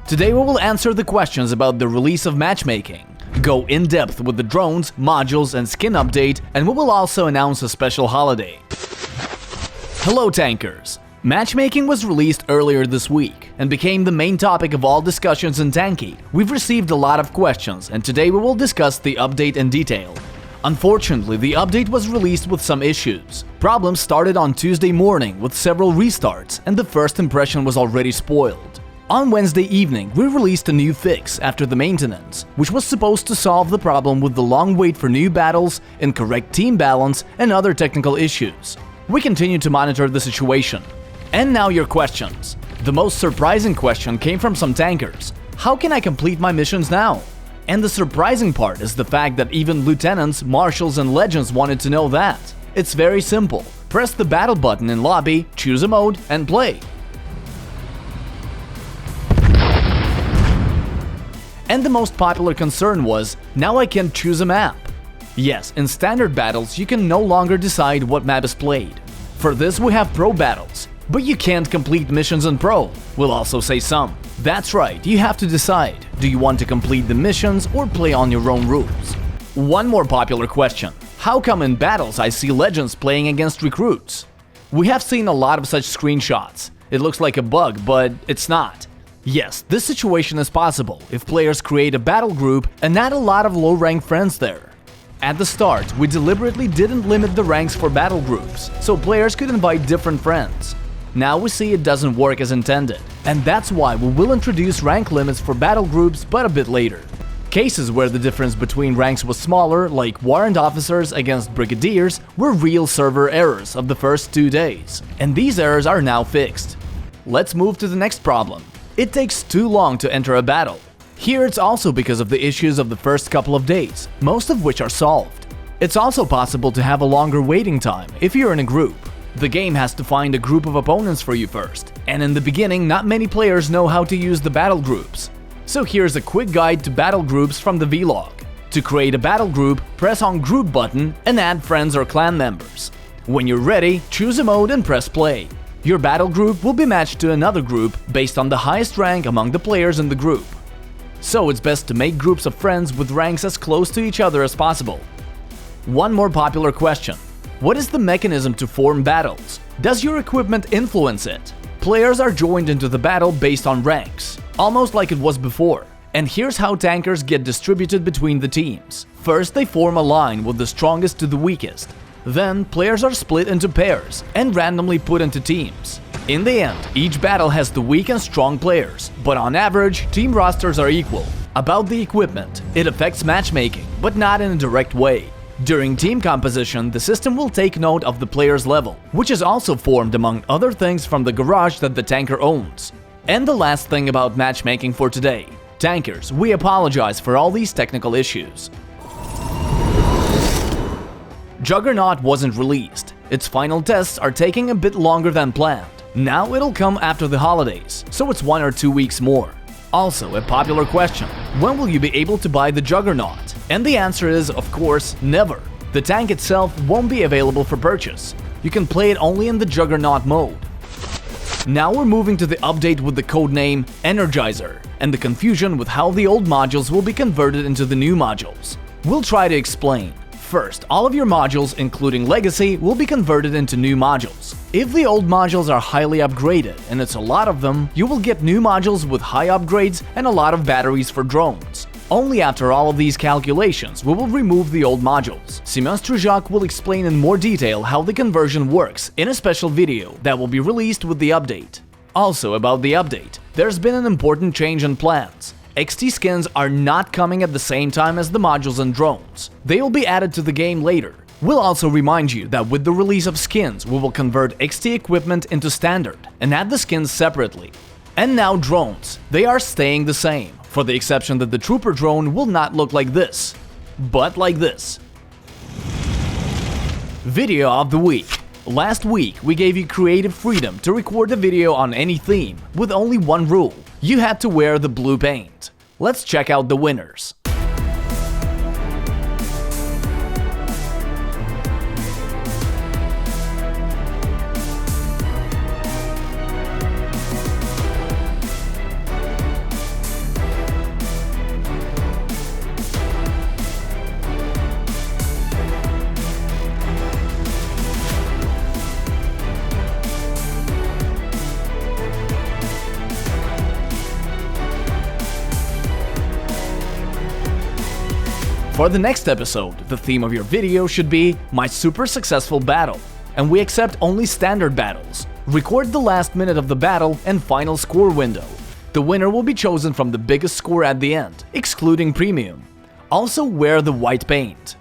Today we will answer the questions about the release of Matchmaking, go in depth with the drones, modules and skin update, and we will also announce a special holiday. Hello tankers! Matchmaking was released earlier this week and became the main topic of all discussions in Tanki. We've received a lot of questions and today we will discuss the update in detail. Unfortunately, the update was released with some issues. Problems started on Tuesday morning with several restarts and the first impression was already spoiled. On Wednesday evening, we released a new fix after the maintenance, which was supposed to solve the problem with the long wait for new battles, incorrect team balance, and other technical issues. We continue to monitor the situation. And now your questions. The most surprising question came from some tankers. How can I complete my missions now? And the surprising part is the fact that even lieutenants, marshals, and legends wanted to know that. It's very simple. Press the battle button in lobby, choose a mode, and play. And the most popular concern was, now I can choose a map. Yes, in standard battles you can no longer decide what map is played. For this we have pro battles, but you can't complete missions in pro, we'll also say some. That's right, you have to decide, do you want to complete the missions or play on your own rules? One more popular question, how come in battles I see legends playing against recruits? We have seen a lot of such screenshots. It looks like a bug, but it's not. Yes, this situation is possible if players create a battle group and add a lot of low-rank friends there. At the start, we deliberately didn't limit the ranks for battle groups, so players could invite different friends. Now we see it doesn't work as intended, and that's why we will introduce rank limits for battle groups but a bit later. Cases where the difference between ranks was smaller, like warrant officers against brigadiers, were real server errors of the first 2 days, and these errors are now fixed. Let's move to the next problem. It takes too long to enter a battle. Here it's also because of the issues of the first couple of days, most of which are solved. It's also possible to have a longer waiting time if you're in a group. The game has to find a group of opponents for you first, and in the beginning not many players know how to use the battle groups. So here's a quick guide to battle groups from the vlog. To create a battle group, press on group button and add friends or clan members. When you're ready, choose a mode and press play. Your battle group will be matched to another group based on the highest rank among the players in the group. So it's best to make groups of friends with ranks as close to each other as possible. One more popular question. What is the mechanism to form battles? Does your equipment influence it? Players are joined into the battle based on ranks, almost like it was before. And here's how tankers get distributed between the teams. First, they form a line with the strongest to the weakest. Then, players are split into pairs and randomly put into teams. In the end, each battle has the weak and strong players, but on average, team rosters are equal. About the equipment, it affects matchmaking, but not in a direct way. During team composition, the system will take note of the player's level, which is also formed among other things from the garage that the tanker owns. And the last thing about matchmaking for today. Tankers, we apologize for all these technical issues. Juggernaut wasn't released. Its final tests are taking a bit longer than planned. Now it'll come after the holidays, so it's 1 or 2 weeks more. Also, a popular question, when will you be able to buy the Juggernaut? And the answer is, of course, never. The tank itself won't be available for purchase. You can play it only in the Juggernaut mode. Now we're moving to the update with the codename Energizer, and the confusion with how the old modules will be converted into the new modules. We'll try to explain. First, all of your modules, including Legacy, will be converted into new modules. If the old modules are highly upgraded, and it's a lot of them, you will get new modules with high upgrades and a lot of batteries for drones. Only after all of these calculations, we will remove the old modules. Semyon Struzhak will explain in more detail how the conversion works in a special video that will be released with the update. Also about the update, there's been an important change in plans. XT skins are not coming at the same time as the modules and drones. They will be added to the game later. We'll also remind you that with the release of skins, we will convert XT equipment into standard and add the skins separately. And now drones. They are staying the same, for the exception that the trooper drone will not look like this, but like this. Video of the week. Last week, we gave you creative freedom to record a video on any theme, with only one rule. You had to wear the blue paint. Let's check out the winners. For the next episode, the theme of your video should be My Super Successful Battle, and we accept only standard battles. Record the last minute of the battle and final score window. The winner will be chosen from the biggest score at the end, excluding premium. Also wear the white paint.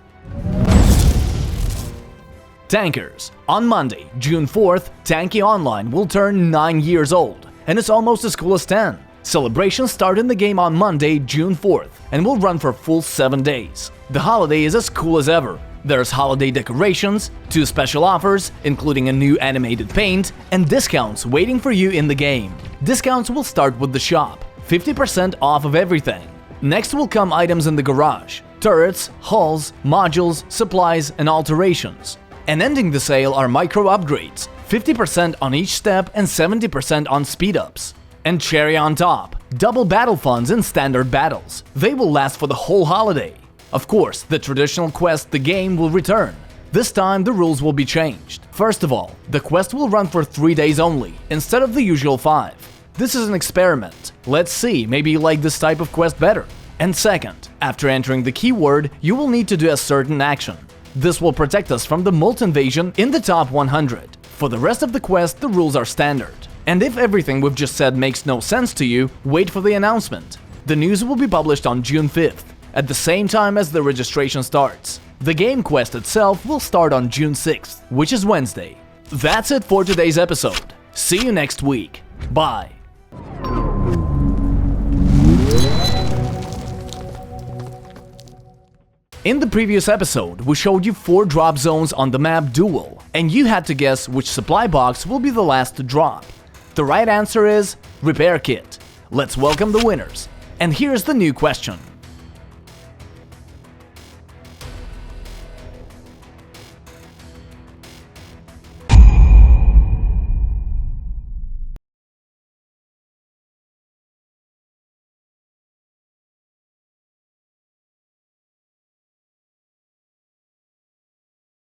Tankers. On Monday, June 4th, Tanki Online will turn 9 years old, and it's almost as cool as 10. Celebrations start in the game on Monday, June 4th, and will run for full 7 days. The holiday is as cool as ever. There's holiday decorations, 2 special offers, including a new animated paint, and discounts waiting for you in the game. Discounts will start with the shop, 50% off of everything. Next will come items in the garage, turrets, hulls, modules, supplies, and alterations. And ending the sale are micro upgrades, 50% on each step and 70% on speed-ups. And cherry on top, double battle funds in standard battles. They will last for the whole holiday. Of course, the traditional quest The Game will return. This time the rules will be changed. First of all, the quest will run for 3 days only, instead of the usual 5. This is an experiment. Let's see, maybe you like this type of quest better. And second, after entering the keyword, you will need to do a certain action. This will protect us from the Molt invasion in the top 100. For the rest of the quest, the rules are standard. And if everything we've just said makes no sense to you, wait for the announcement. The news will be published on June 5th, at the same time as the registration starts. The game quest itself will start on June 6th, which is Wednesday. That's it for today's episode. See you next week. Bye. In the previous episode, we showed you 4 drop zones on the map Duel, and you had to guess which supply box will be the last to drop. The right answer is Repair Kit. Let's welcome the winners. And here's the new question.